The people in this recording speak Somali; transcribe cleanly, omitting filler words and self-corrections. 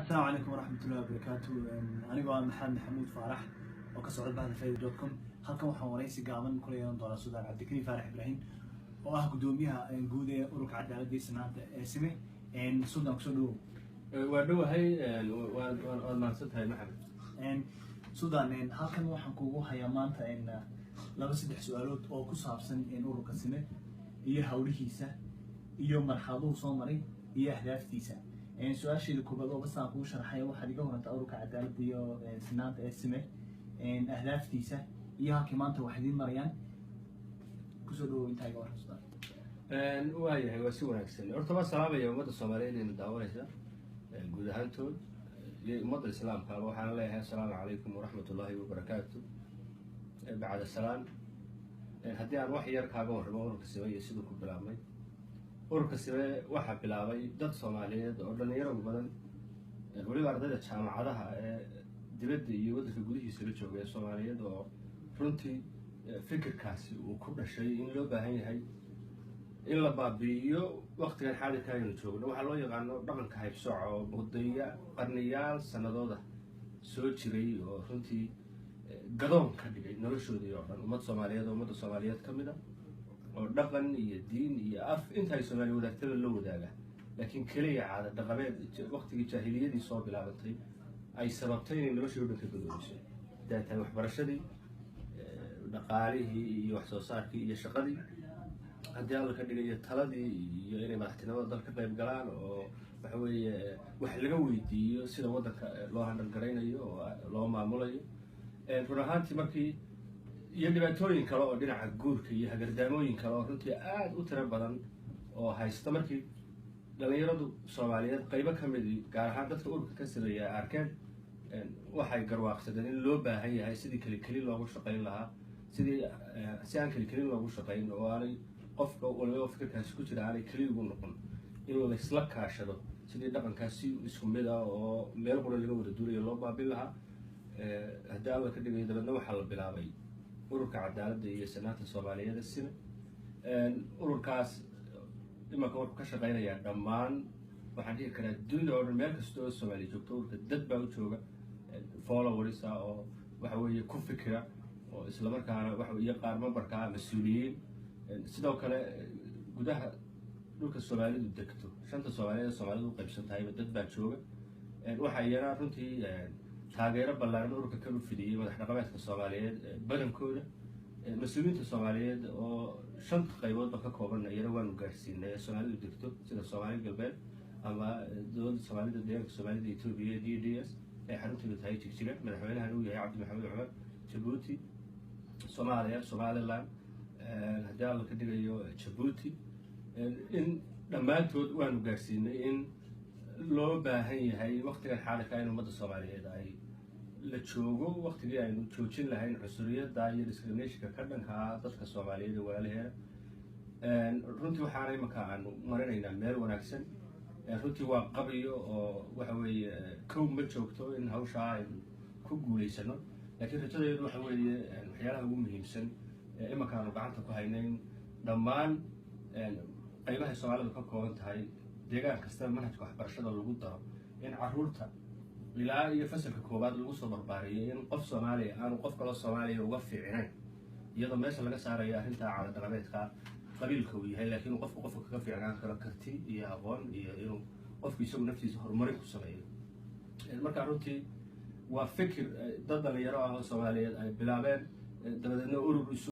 السلام عليكم ورحمة الله وبركاته. أنا قام محمد حمود فارح وكسعود بعد فايد.com. halkan waxaan wareysi gaaban kula yeelan doonaa Suudaan Cabdikariim Faarax Ibraahin oo ah gudoomiyaha guud ee ururka cadaaladda Sanaanta ee Sime Suudaan ku soo dhawow. waa dhawahay waan mahadsantahay maxamed. Suudaan halkan waxaan kugu hayaa maanta laba saddex su'aalood oo ku saabsan ururka Sime iyo hawlihiisa iyo marxaladuhu soo maray iyo ahdaaftiisa. سؤال كوبادو بس أقول شرحيه واحد يقول أنت أوروك عدالة ديو سنات اسمه أهداف تيسة إياها كمان توحدين مريان كسروا أنت يقول حسنا وهي وسوى أحسن أرتبط صعبة يوم مدة الصوماليين إن الدعوة هذا جودهان تود مدة الإسلام قالوا حنا الله السلام عليكم ورحمة الله وبركاته بعد السلام هدي عن واحد يركع جوه أوروك السوية يسيدوا كبلامي ururka Sime waxa bilaabay dad Soomaaliyeed oo dhalinyaro badan waliba ardayda jaamacadaha ee dibadda iyo waddanka gudihiisa la joogay Soomaaliyeed oo runtii fikirkaasi uu ku dhashay in loo baahan yahay in la baabi'iyo waqtigan xaadirka aynu joogno waxa loo yaqaano dhaqanka haybsooco oo mudaya qarniyaal sanadooda soo jiray oo runtii gadoon ka dhigay noloshoodii oo dhan ummad Soomaaliyeed ka mid ah oo dhaqan iyo diin iyo af inta ay Soomaaliya wadaagtada loo wadaaga laakiin kaliya caada dhaqameed waqtigii jaahiliyadii soo bilaabatay ay sababtay in noloshooda ka gudbeyso taasay waxbarashadii dhaqaalihii iyo wax soo saarkii iyo shaqadii hadii alla ka dhigayo taladii iyo inay madaxtinimada dalka qayb galaan oo waxa weeye wax laga weydiiyo sida waddanka loo handal gareynayo oo loo maamulayo run ahaantii markii iyo dhibaatooyin kale oo dhinaca guurka iyo hagardaamooyin kale oo runtii aad u tiro badan oo haysta markii dhalinyaradu Soomaaliyeed qaybo ka mid gaar ahaan dadka ururka ka sameeya arkeen waxay garwaaqsadeen in loo baahan yahay sidii kali loogu shaqeyn lahaa sidii si aan kali loogu shaqeyn oo aanay qofka walba fikirkaasi ku jira aanay kali ugu noqon inuu la isla kaashado sidii dhaqankaasi isku mid ah oo meel qura laga wada duulayo loo baabin lahaa haddii alla ka dhigay dabadna waxaa la bilaabay ururka cadaaladda iyo Sanaanta Soomaaliyeed Sime ururkaas imanka wuxuu ka shaqeynayaa dhammaan waxaan dhihi karaa dunida oo dhan meel kasta oo Soomaaliya joogto ururka dad baa u jooga followers oo waxa weeye ku fikira oo isla markaana waxa iyo qaar memberka mas'uuliyiin sidoo kale gudaha dhulka Soomaalidu degto shanta Soomaalidu u qaybsan tahay dad baa jooga waxa yara runtii taageero ballaaran ururka ka fidiyay madax dhaqameedka Soomaaliyeed badankooda mas'uuliyiinta Soomaaliyeed oo shan qaybood ka kooban ayana waanu gaarsiinay Soomaalidu degto sida Soomaali galbeed ama dowladda Soomaalida deegaanka Soomaalida Itoobiya DDS ee xarunteedu tahay Jigjiga madaxweynaha uu yahay Cabdi Maxamed Cumar Djibouti Somaliland haddii alla ka dhigayo Djibouti in dhammaantood waanu gaarsiinay in loo baahan yahay waqtigan xaadirka in ummadda Soomaaliyeed ay la joogo waqtigii aynu joojin lahayn cunsuriyadda iyo discriminationka ka dhanka ah dadka Soomaaliyeed ee walaalaheena runtii waxaanay markaa aanu marinaynaa meel wanaagsan runtii waa qabiyo oo waxa weeye kow ma joogto in hawsha aynu ku guuleysano laakiin rajadeedu waxa weeye waxyaalaha ugu muhiimsan imanka aanu gacanta ku haynayn dhammaan qaybaha Soomaalidu ka kooban tahay deegaan kasta manhajka waxbarashada lagu daro in caruurta ilaa iyo fasalka koobaad lagu soo barbaariyo in qof Soomaali aanu qof kale Soomaaliya uga fiicnayn iyadoo meesha laga saarayo arrinta caada dhaqameedka qabiilka uu yahay laakiin qofka kaga fiicnaan karo karti iyo aqoon iyo inuu qofku isagu naftiisa horumarin ku sameeyo marka runtii waa fikir dad dhalinyaro ah oo Soomaaliyeed ay bilaabeen dabadeedna urur